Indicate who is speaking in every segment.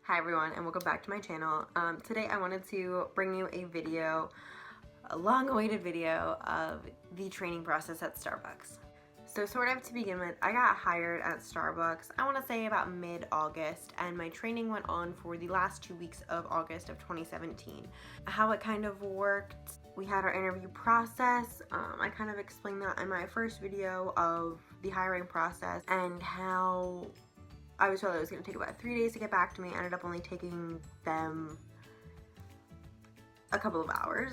Speaker 1: Hi everyone, and welcome back to my channel. Today I wanted to bring you a long-awaited video of the training process at Starbucks. So sort of to begin with, I got hired at Starbucks, I want to say about mid-August, and my training went on for the last 2 weeks of August of 2017. How it kind of worked, we had our interview process. I kind of explained that in my first video of the hiring process and how I was told it was going to take about 3 days to get back to me. I ended up only taking them a couple of hours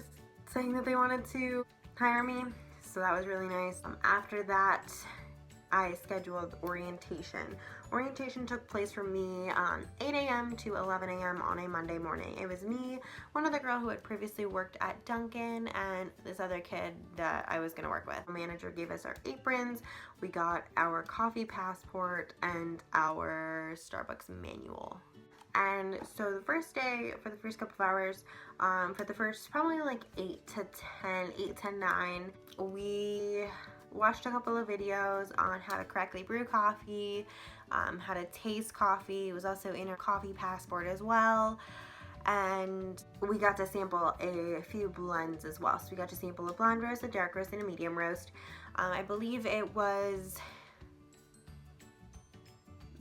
Speaker 1: saying that they wanted to hire me, so that was really nice. After that, I scheduled orientation. Orientation took place for me 8 a.m. to 11 a.m. on a Monday morning. It was me, one other girl who had previously worked at Dunkin', and this other kid that I was going to work with. The manager gave us our aprons, we got our coffee passport, and our Starbucks manual. And so the first day, for the first couple of hours, for the first probably like 8 to 9, we watched a couple of videos on how to correctly brew coffee, how to taste coffee. It was also in our coffee passport as well. And we got to sample a few blends as well. So we got to sample a blonde roast, a dark roast, and a medium roast. I believe it was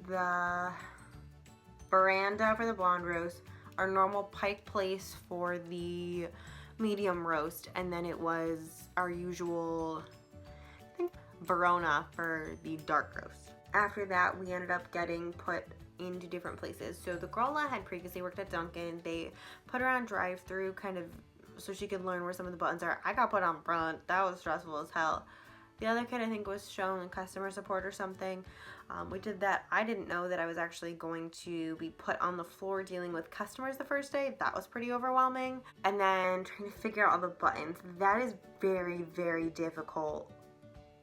Speaker 1: the veranda for the blonde roast, our normal Pike Place for the medium roast, and then it was our usual, I think, Verona for the dark roast. After that, we ended up getting put into different places. So the girl that had previously worked at Dunkin', they put her on drive-through kind of so she could learn where some of the buttons are. I got put on front. That was stressful as hell. The other kid, I think, was shown customer support or something. We did that. I didn't know that I was actually going to be put on the floor dealing with customers the first day. That was pretty overwhelming. And then trying to figure out all the buttons. That is very, very difficult.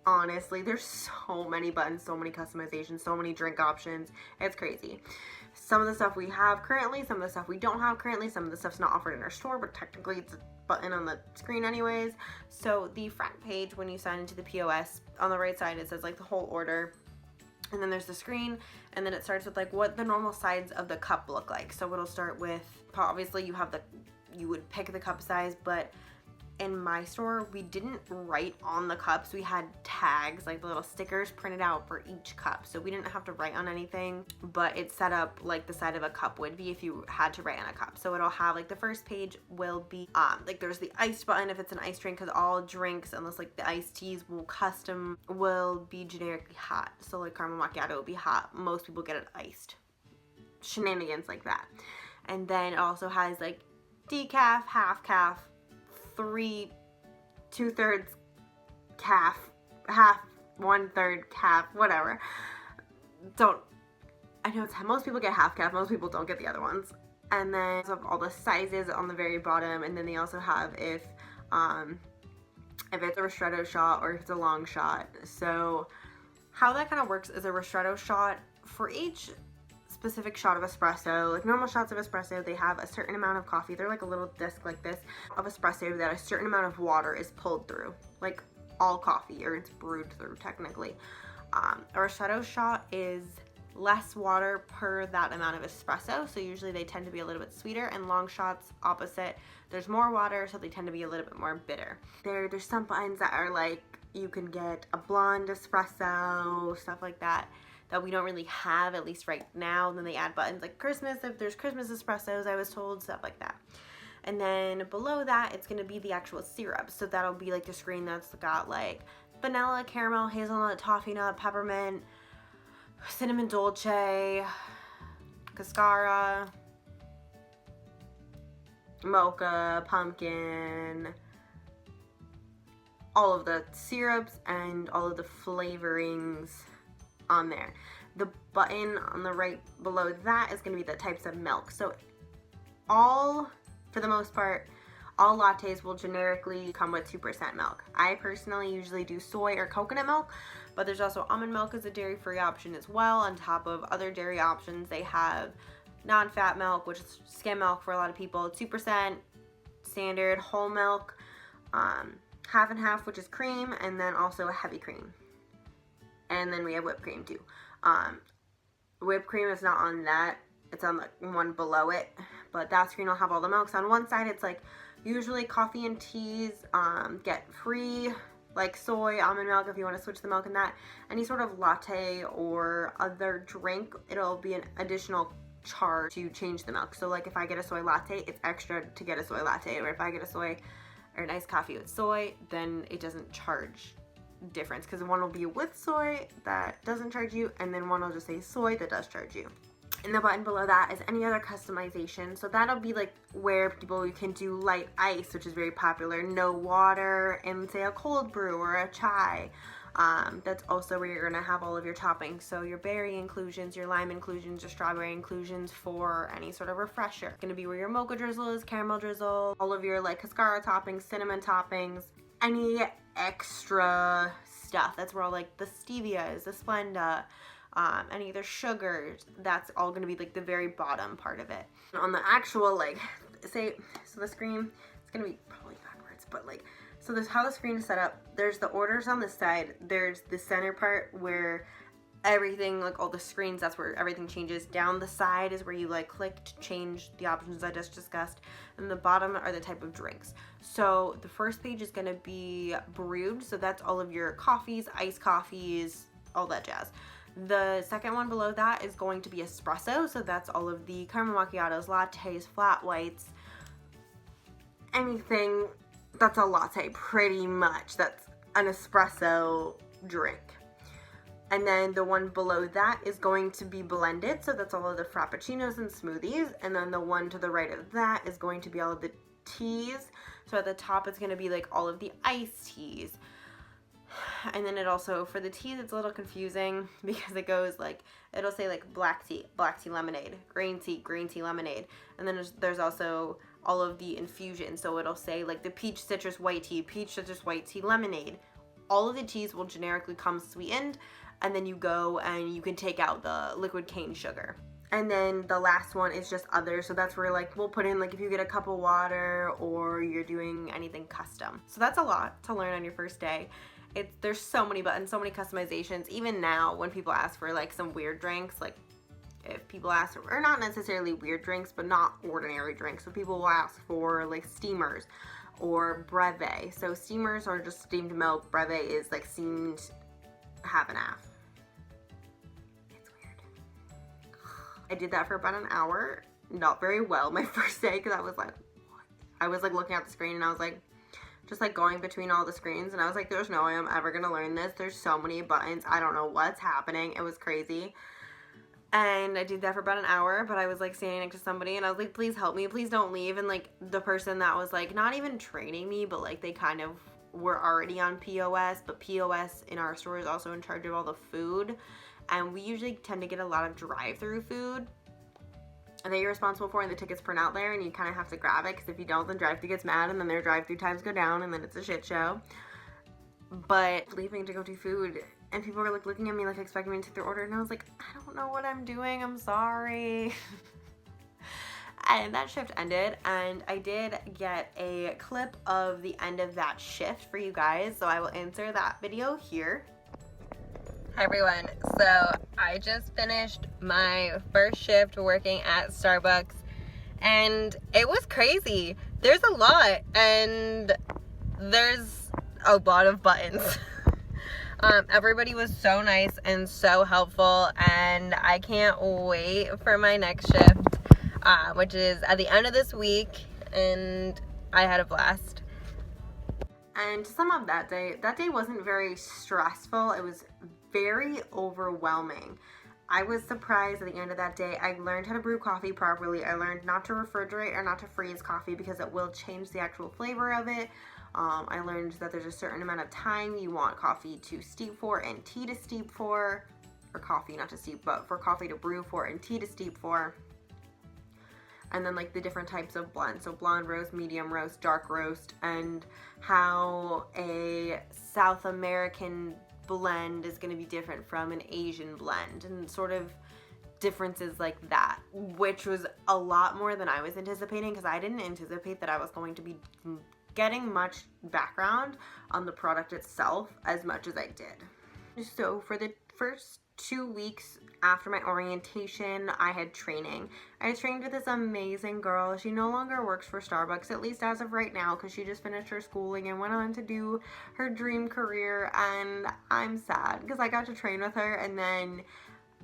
Speaker 1: Honestly, there's so many buttons, so many customizations, so many drink options. It's crazy. Some of the stuff we have currently, some of the stuff we don't have currently, some of the stuff's not offered in our store, but technically it's a button on the screen anyways. So the front page, when you sign into the POS, on the right side it says like the whole order, and then there's the screen, and then it starts with like what the normal sides of the cup look like. So it'll start with, obviously you would pick the cup size, but in my store, we didn't write on the cups. We had tags, like the little stickers printed out for each cup. So we didn't have to write on anything, but it's set up like the side of a cup would be if you had to write on a cup. So it'll have like the first page will be, like there's the iced button if it's an iced drink, because all drinks, unless like the iced teas will be generically hot. So like caramel macchiato will be hot. Most people get it iced. Shenanigans like that. And then it also has like decaf, half calf, 3 2/3 calf, half 1/3 calf, whatever. I know most people get half calf, most people don't get the other ones. And then all the sizes on the very bottom, and then they also have if it's a ristretto shot or if it's a long shot. So how that kind of works is a ristretto shot, for each specific shot of espresso, like normal shots of espresso, they have a certain amount of coffee. They're like a little disc like this of espresso that a certain amount of water is pulled through, like all coffee, or it's brewed through technically. A ristretto shot is less water per that amount of espresso, so usually they tend to be a little bit sweeter, and long shots opposite, there's more water, so they tend to be a little bit more bitter. There's some buttons that are like you can get a blonde espresso, stuff like that we don't really have, at least right now. Then they add buttons like Christmas, if there's Christmas espressos, I was told, stuff like that. And then below that, it's going to be the actual syrup. So that'll be like the screen that's got like vanilla, caramel, hazelnut, toffee nut, peppermint, cinnamon dolce, cascara, mocha, pumpkin, all of the syrups and all of the flavorings on there. The button on the right below that is going to be the types of milk. So for the most part, all lattes will generically come with 2% milk. I personally usually do soy or coconut milk, but there's also almond milk as a dairy-free option as well. On top of other dairy options, they have non-fat milk, which is skim milk for a lot of people, 2% standard, whole milk, half and half, which is cream, and then also a heavy cream. And then we have whipped cream too. Whipped cream is not on that it's on the one below it, but that screen will have all the milks. On one side it's like usually coffee and teas get free, like soy, almond milk if you want to switch the milk in that. Any sort of latte or other drink, it'll be an additional charge to change the milk. So like if I get a soy latte, it's extra to get a soy latte, or if I get a soy or an iced coffee with soy, then it doesn't charge difference, because one will be with soy that doesn't charge you, and then one will just say soy that does charge you. And the button below that is any other customization. So that'll be like where people can do light ice, which is very popular, no water, and say a cold brew or a chai. That's also where you're gonna have all of your toppings. So your berry inclusions, your lime inclusions, your strawberry inclusions for any sort of refresher. It's gonna be where your mocha drizzle is, caramel drizzle, all of your like cascara toppings, cinnamon toppings, any extra stuff. That's where all like the stevia is, the Splenda, any other sugars. That's all gonna be like the very bottom part of it. On the actual like, say, so the screen, it's gonna be probably backwards, but like, so this how the screen is set up. There's the orders on the side. There's the center part where everything, like all the screens, that's where everything changes. Down the side is where you like click to change the options I just discussed. And the bottom are the type of drinks. So the first page is gonna be brewed. So that's all of your coffees, iced coffees, all that jazz. The second one below that is going to be espresso. So that's all of the caramel macchiatos, lattes, flat whites, anything that's a latte, pretty much. That's an espresso drink. And then the one below that is going to be blended. So that's all of the frappuccinos and smoothies. And then the one to the right of that is going to be all of the teas. So at the top, it's going to be like all of the iced teas. And then it also, for the teas, it's a little confusing because it goes like, it'll say like black tea lemonade, green tea lemonade. And then there's also all of the infusions. So it'll say like the peach citrus white tea lemonade. All of the teas will generically come sweetened, and then you go and you can take out the liquid cane sugar. And then the last one is just other. So that's where like we'll put in like if you get a cup of water or you're doing anything custom. So that's a lot to learn on your first day. There's so many buttons, so many customizations. Even now when people ask for like some weird drinks, like if people ask, or not necessarily weird drinks, but not ordinary drinks. So people will ask for like steamers or breve. So steamers are just steamed milk. Breve is like steamed half and half. It's weird. I did that for about an hour. Not very well my first day, because I was like, what? I was like looking at the screen and I was like, just like going between all the screens, and I was like, there's no way I'm ever gonna learn this. There's so many buttons. I don't know what's happening. It was crazy. And I did that for about an hour, but I was like standing next to somebody and I was like, please help me, please don't leave. And like the person that was like not even training me, but like they kind of were already on POS, but POS in our store is also in charge of all the food. And we usually tend to get a lot of drive-through food that you're responsible for, and the tickets print out there and you kind of have to grab it, because if you don't, then drive-through gets mad and then their drive-through times go down and then it's a shit show. But leaving to go do food, and people were like looking at me like expecting me to take their order, and I was like, I don't know what I'm doing, I'm sorry. And that shift ended, and I did get a clip of the end of that shift for you guys, so I will insert that video here. Hi everyone, so I just finished my first shift working at Starbucks, and it was crazy. There's a lot, and there's a lot of buttons. Everybody was so nice and so helpful, and I can't wait for my next shift, which is at the end of this week, and I had a blast. And to sum up that day wasn't very stressful. It was very overwhelming. I was surprised at the end of that day. I learned how to brew coffee properly. I learned not to refrigerate or not to freeze coffee because it will change the actual flavor of it. I learned that there's a certain amount of time you want coffee to steep for and tea to steep for, or coffee not to steep, but for coffee to brew for and tea to steep for. And then like the different types of blends, so blonde roast, medium roast, dark roast, and how a South American blend is going to be different from an Asian blend, and sort of differences like that, which was a lot more than I was anticipating, because I didn't anticipate that I was going to be getting much background on the product itself as much as I did. So for the first 2 weeks after my orientation, I had training. I trained with this amazing girl. She no longer works for Starbucks, at least as of right now, because she just finished her schooling and went on to do her dream career, and I'm sad because I got to train with her, and then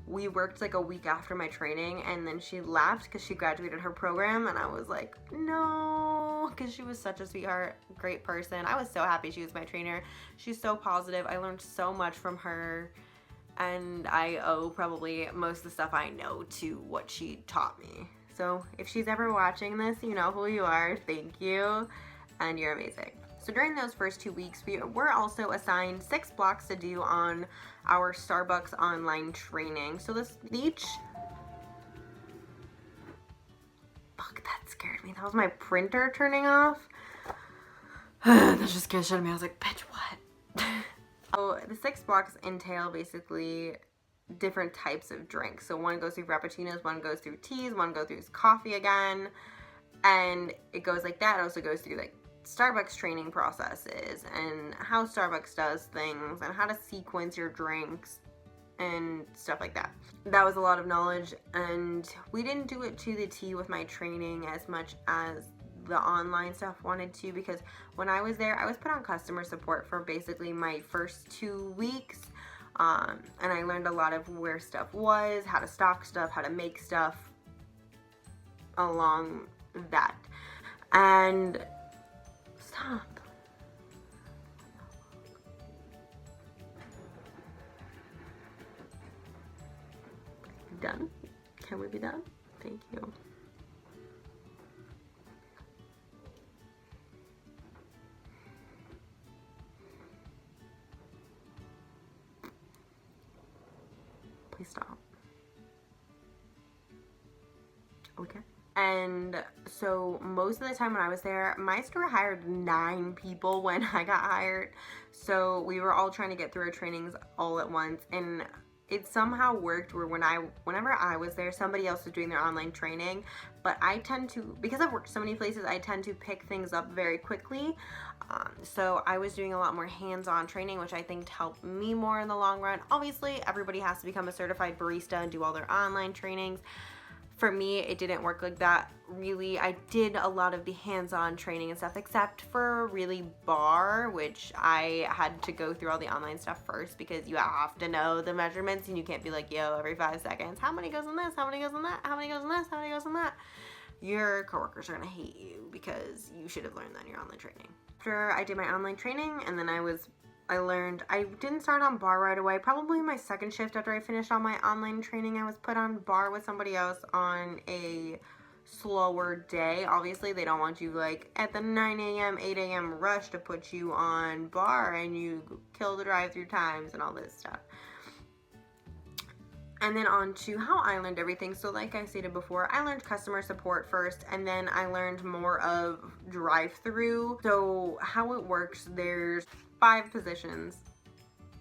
Speaker 1: we worked like a week after my training, and then she left because she graduated her program, and I was like, no, because she was such a sweetheart, great person. I was so happy she was my trainer. She's so positive. I learned so much from her, and I owe probably most of the stuff I know to what she taught me. So if she's ever watching this, you know who you are. Thank you, and you're amazing. So during those first 2 weeks, we were also assigned 6 blocks to do on our Starbucks online training. So this each, fuck, that scared me. That was my printer turning off. That just scared shit of me. I was like, bitch, what? So the 6 blocks entail basically different types of drinks. So one goes through frappuccinos, one goes through teas, one goes through coffee again, and it goes like that. It also goes through like Starbucks training processes and how Starbucks does things and how to sequence your drinks and stuff like that. That was a lot of knowledge, and we didn't do it to the T with my training as much as the online stuff wanted to, because when I was there, I was put on customer support for basically my first 2 weeks, and I learned a lot of where stuff was, how to stock stuff, how to make stuff along that. And stop. Done? Can we be done? Thank you. Please stop. Okay. And so most of the time when I was there, my store hired 9 people when I got hired. So we were all trying to get through our trainings all at once, and it somehow worked where whenever I was there, somebody else was doing their online training. But I tend to, because I've worked so many places, I tend to pick things up very quickly. So I was doing a lot more hands-on training, which I think helped me more in the long run. Obviously, everybody has to become a certified barista and do all their online trainings. For me, it didn't work like that. Really, I did a lot of the hands-on training and stuff, except for really bar, which I had to go through all the online stuff first, because you have to know the measurements, and you can't be like, yo, every 5 seconds, how many goes in this, how many goes in that, how many goes in this, how many goes in that. Your coworkers are gonna hate you because you should have learned that in your online training. After I did my online training, and then I didn't start on bar right away. Probably my second shift after I finished all my online training, I was put on bar with somebody else on a slower day. Obviously, they don't want you like at the 9 a.m., 8 a.m. rush to put you on bar and you kill the drive-through times and all this stuff. And then on to how I learned everything. So like I stated before, I learned customer support first, and then I learned more of drive-through. So how it works, there's 5 positions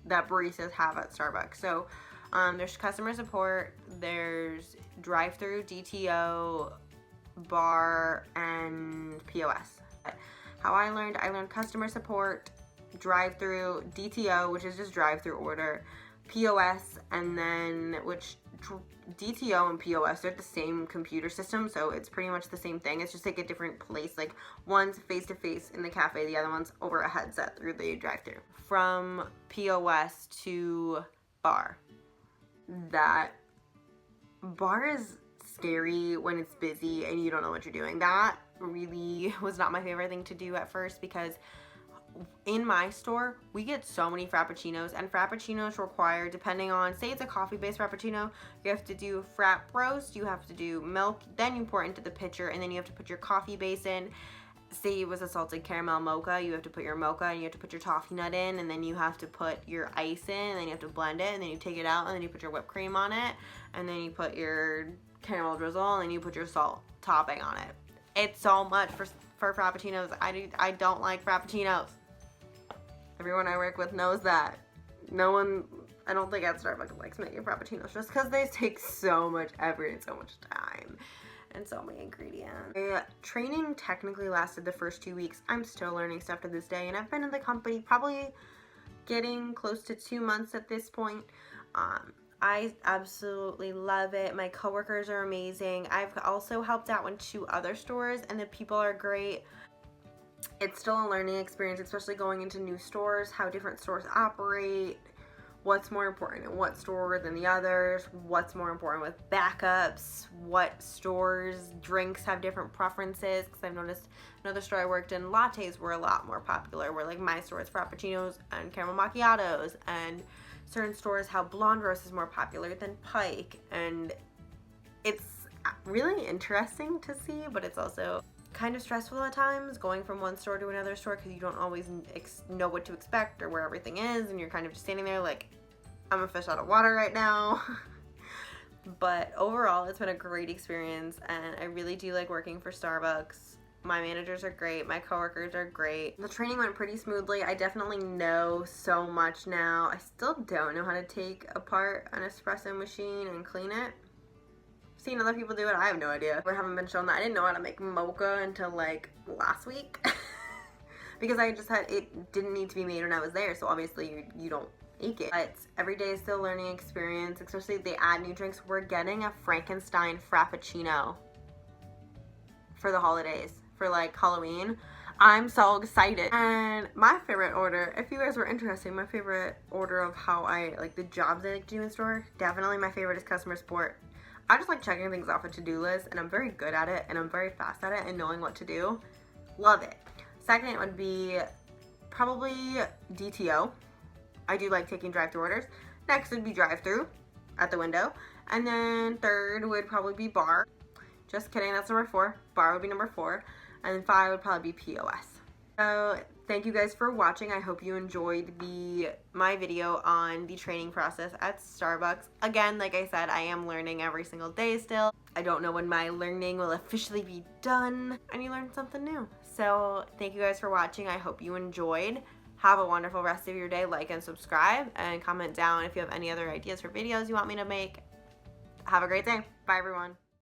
Speaker 1: that baristas have at Starbucks. So there's customer support, there's drive-through, DTO, bar, and POS. How I learned customer support, drive-through, DTO, which is just drive-through order, POS, and then DTO and POS are the same computer system, so it's pretty much the same thing. It's just like a different place. Like one's face-to-face in the cafe, the other one's over a headset through the drive-thru. From POS to bar. That bar is scary when it's busy and you don't know what you're doing. That really was not my favorite thing to do at first, because in my store, we get so many frappuccinos, and frappuccinos require, depending on, say it's a coffee-based frappuccino, you have to do frap roast, you have to do milk, then you pour it into the pitcher, and then you have to put your coffee base in. Say it was a salted caramel mocha, you have to put your mocha, and you have to put your toffee nut in, and then you have to put your ice in, and then you have to blend it, and then you take it out, and then you put your whipped cream on it, and then you put your caramel drizzle, and then you put your salt topping on it. It's so much for frappuccinos. I don't like frappuccinos. Everyone I work with knows that. No one, I don't think at Starbucks likes making frappuccinos, just because they take so much effort and so much time and so many ingredients. Training technically lasted the first 2 weeks. I'm still learning stuff to this day, and I've been in the company probably getting close to 2 months at this point. I absolutely love it. My coworkers are amazing. I've also helped out in 2 other stores and the people are great. It's still a learning experience, especially going into new stores, how different stores operate, what's more important in what store than the others, what's more important with backups, what stores' drinks have different preferences, because I've noticed another store I worked in, lattes were a lot more popular, where like my store is frappuccinos and caramel macchiatos, and certain stores how blonde roast is more popular than Pike, and it's really interesting to see, but it's also kind of stressful at times going from one store to another store because you don't always know what to expect or where everything is, and you're kind of just standing there like, I'm a fish out of water right now. But overall, it's been a great experience, and I really do like working for Starbucks. My managers are great. My coworkers are great. The training went pretty smoothly. I definitely know so much now. I still don't know how to take apart an espresso machine and clean it. Seen other people do it. I have no idea. I haven't been shown that. I didn't know how to make mocha until like last week because I just had, it didn't need to be made when I was there, so obviously you don't make it. But every day is still a learning experience, especially if they add new drinks. We're getting a Frankenstein Frappuccino for the holidays, for like Halloween. I'm so excited. And my favorite order, if you guys were interested, my favorite order of how I like the jobs I like to do in store, definitely my favorite is customer support. I just like checking things off a to-do list, and I'm very good at it, and I'm very fast at it and knowing what to do. Love it. Second would be probably DTO. I do like taking drive-thru orders. Next would be drive-thru at the window. And then third would probably be bar. Just kidding, that's number 4. Bar would be number 4. And then 5 would probably be POS. So thank you guys for watching. I hope you enjoyed my video on the training process at Starbucks. Again, like I said, I am learning every single day still. I don't know when my learning will officially be done, and you learned something new. So thank you guys for watching. I hope you enjoyed. Have a wonderful rest of your day. Like and subscribe, and comment down if you have any other ideas for videos you want me to make. Have a great day. Bye everyone.